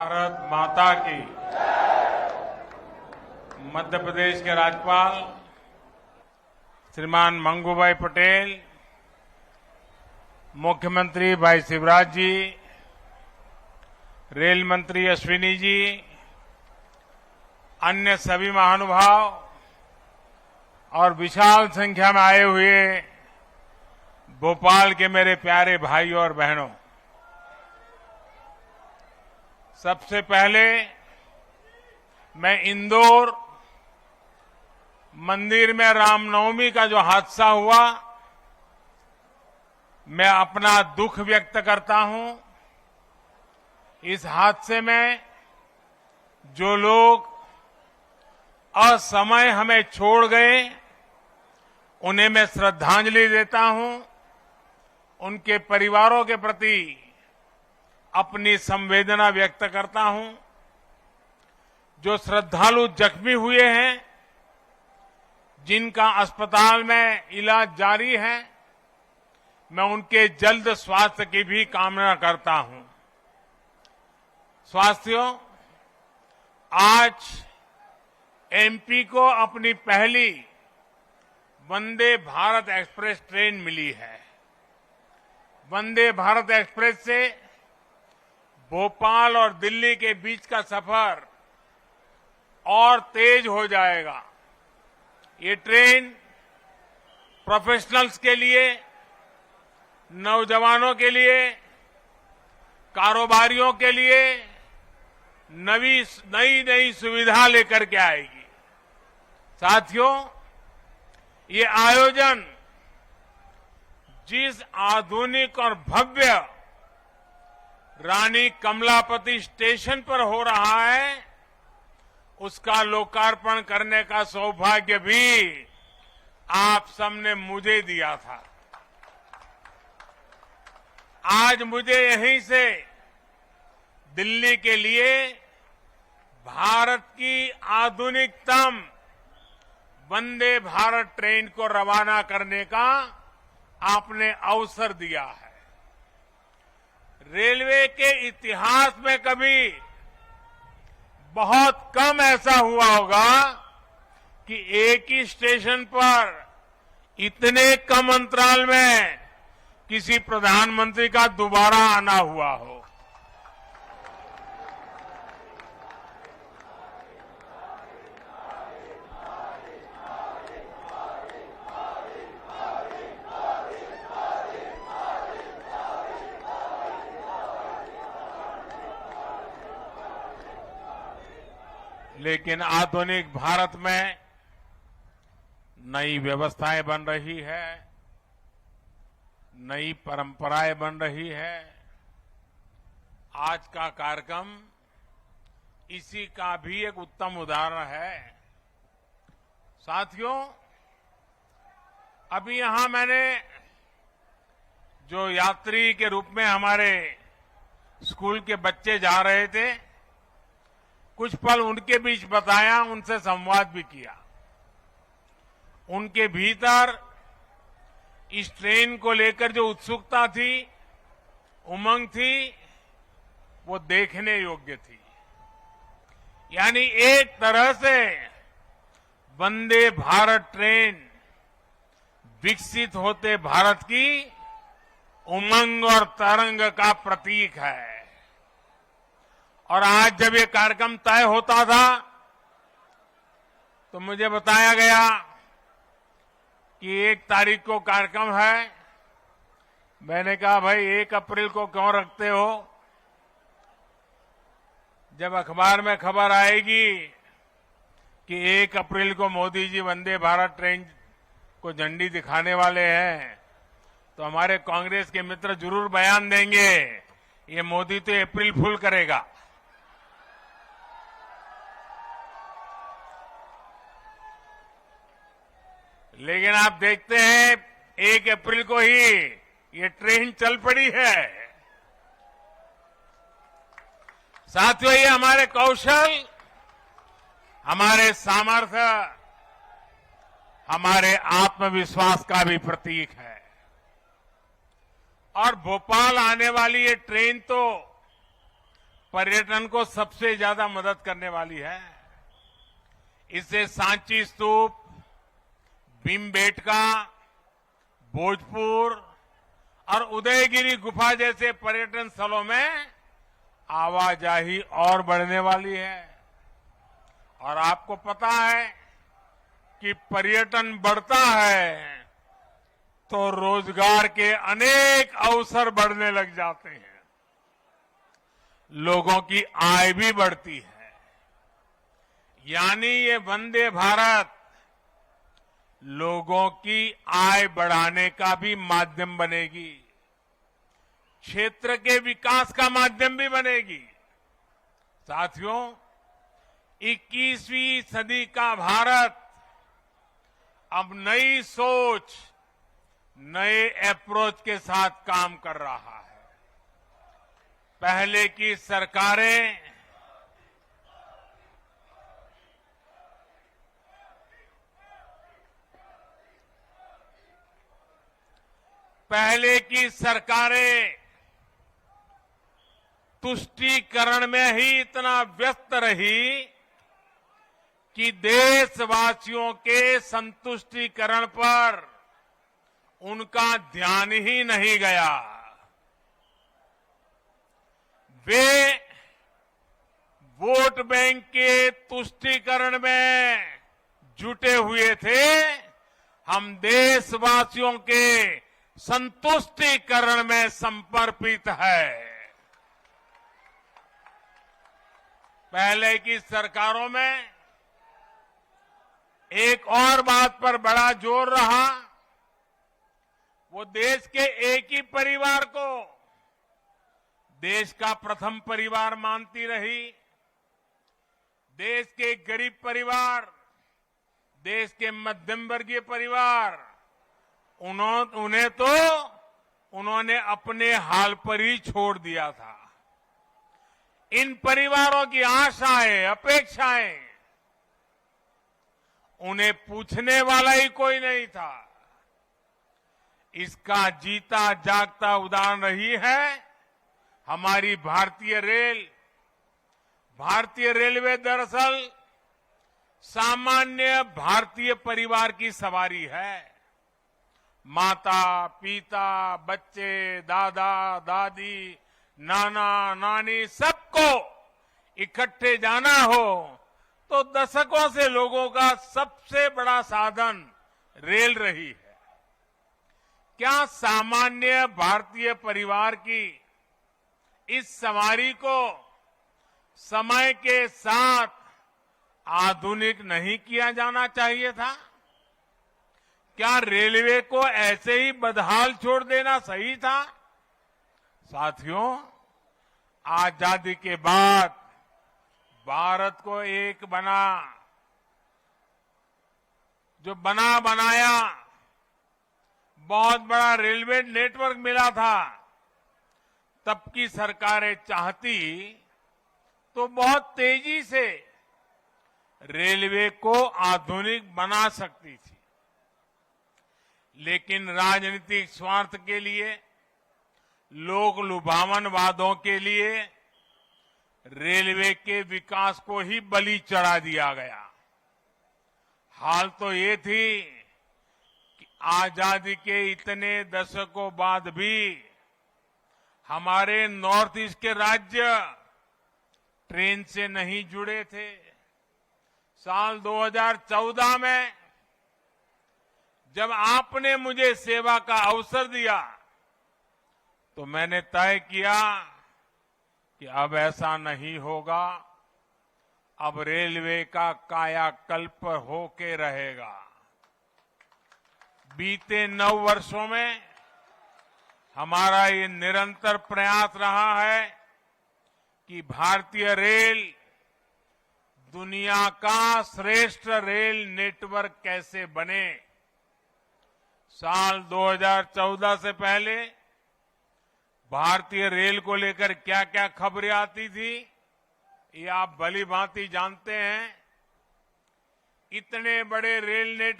भारत माता की। मध्य प्रदेश के राज्यपाल श्रीमान मंगूभाई पटेल, मुख्यमंत्री भाई शिवराज जी, रेल मंत्री अश्विनी जी, अन्य सभी महानुभाव और विशाल संख्या में आए हुए भोपाल के मेरे प्यारे भाइयों और बहनों, सबसे पहले मैं इंदौर मंदिर में रामनवमी का जो हादसा हुआ, मैं अपना दुख व्यक्त करता हूं। इस हादसे में जो लोग असमय हमें छोड़ गए, उन्हें मैं श्रद्धांजलि देता हूं। उनके परिवारों के प्रति अपनी संवेदना व्यक्त करता हूं। जो श्रद्धालु जख्मी हुए हैं, जिनका अस्पताल में इलाज जारी है, मैं उनके जल्द स्वास्थ्य की भी कामना करता हूं। साथियों, आज एमपी को अपनी पहली वंदे भारत एक्सप्रेस ट्रेन मिली है। वंदे भारत एक्सप्रेस से भोपाल और दिल्ली के बीच का सफर और तेज हो जाएगा। ये ट्रेन प्रोफेशनल्स के लिए, नौजवानों के लिए, कारोबारियों के लिए नई सुविधा लेकर के आएगी। साथियों, ये आयोजन जिस आधुनिक और भव्य रानी कमलापति स्टेशन पर हो रहा है, उसका लोकार्पण करने का सौभाग्य भी आप सबने मुझे दिया था। आज मुझे यहीं से दिल्ली के लिए भारत की आधुनिकतम वंदे भारत ट्रेन को रवाना करने का आपने अवसर दिया है। रेलवे के इतिहास में कभी बहुत कम ऐसा हुआ होगा कि एक ही स्टेशन पर इतने कम अंतराल में किसी प्रधानमंत्री का दोबारा आना हुआ हो। लेकिन आधुनिक भारत में नई व्यवस्थाएं बन रही है, नई परंपराएं बन रही है। आज का कार्यक्रम इसी का भी एक उत्तम उदाहरण है। साथियों, अभी यहां मैंने जो यात्री के रूप में हमारे स्कूल के बच्चे जा रहे थे, कुछ पल उनके बीच बताया, उनसे संवाद भी किया। उनके भीतर इस ट्रेन को लेकर जो उत्सुकता थी, उमंग थी, वो देखने योग्य थी। यानी एक तरह से वंदे भारत ट्रेन विकसित होते भारत की उमंग और तरंग का प्रतीक है। और आज जब ये कार्यक्रम तय होता था, तो मुझे बताया गया कि 1 तारीख को कार्यक्रम है। मैंने कहा, भाई 1 अप्रैल को क्यों रखते हो? जब अखबार में खबर आएगी कि 1 अप्रैल को मोदी जी वंदे भारत ट्रेन को झंडी दिखाने वाले हैं, तो हमारे कांग्रेस के मित्र जरूर बयान देंगे, ये मोदी तो अप्रैल फूल करेगा। लेकिन आप देखते हैं 1 अप्रैल को ही ये ट्रेन चल पड़ी है। साथियों, ये हमारे कौशल, हमारे सामर्थ्य, हमारे आत्मविश्वास का भी प्रतीक है। और भोपाल आने वाली ये ट्रेन तो पर्यटन को सबसे ज्यादा मदद करने वाली है। इससे सांची स्तूप, भीमबेटका, भोजपुर और उदयगिरी गुफा जैसे पर्यटन स्थलों में आवाजाही और बढ़ने वाली है। और आपको पता है कि पर्यटन बढ़ता है तो रोजगार के अनेक अवसर बढ़ने लग जाते हैं, लोगों की आय भी बढ़ती है। यानी ये वंदे भारत लोगों की आय बढ़ाने का भी माध्यम बनेगी, क्षेत्र के विकास का माध्यम भी बनेगी। साथियों, 21वीं सदी का भारत अब नई सोच, नए अप्रोच के साथ काम कर रहा है। पहले की सरकारें तुष्टीकरण में ही इतना व्यस्त रही कि देशवासियों के संतुष्टीकरण पर उनका ध्यान ही नहीं गया। वे वोट बैंक के तुष्टीकरण में जुटे हुए थे। हम देशवासियों के संतुष्टीकरण में समर्पित है। पहले की सरकारों में एक और बात पर बड़ा जोर रहा, वो देश के एक ही परिवार को देश का प्रथम परिवार मानती रही। देश के गरीब परिवार, देश के मध्यम वर्गीय परिवार, उन्होंने अपने हाल पर ही छोड़ दिया था। इन परिवारों की आशाएं, अपेक्षाएं, उन्हें पूछने वाला ही कोई नहीं था। इसका जीता जागता उदाहरण रही है हमारी भारतीय रेल। भारतीय रेलवे दरअसल सामान्य भारतीय परिवार की सवारी है। माता, पिता, बच्चे, दादा, दादी, नाना, नानी, सबको इकट्ठे जाना हो तो दशकों से लोगों का सबसे बड़ा साधन रेल रही है। क्या सामान्य भारतीय परिवार की इस सवारी को समय के साथ आधुनिक नहीं किया जाना चाहिए था? क्या रेलवे को ऐसे ही बदहाल छोड़ देना सही था? साथियों, आजादी के बाद भारत को एक बनाया बहुत बड़ा रेलवे नेटवर्क मिला था। तब की सरकारें चाहती तो बहुत तेजी से रेलवे को आधुनिक बना सकती थी, लेकिन राजनीतिक स्वार्थ के लिए, लोक लुभावन वादों के लिए रेलवे के विकास को ही बलि चढ़ा दिया गया। हाल तो ये थी कि आजादी के इतने दशकों बाद भी हमारे नॉर्थ ईस्ट के राज्य ट्रेन से नहीं जुड़े थे। साल 2014 में जब आपने मुझे सेवा का अवसर दिया तो मैंने तय किया कि अब ऐसा नहीं होगा। अब रेलवे का कायाकल्प होके रहेगा। बीते 9 वर्षों में हमारा ये निरंतर प्रयास रहा है कि भारतीय रेल दुनिया का श्रेष्ठ रेल नेटवर्क कैसे बने। साल 2014 से पहले भारतीय रेल को लेकर क्या क्या खबरें आती थी, ये आप भली भांति जानते हैं। इतने बड़े रेल नेटवर्क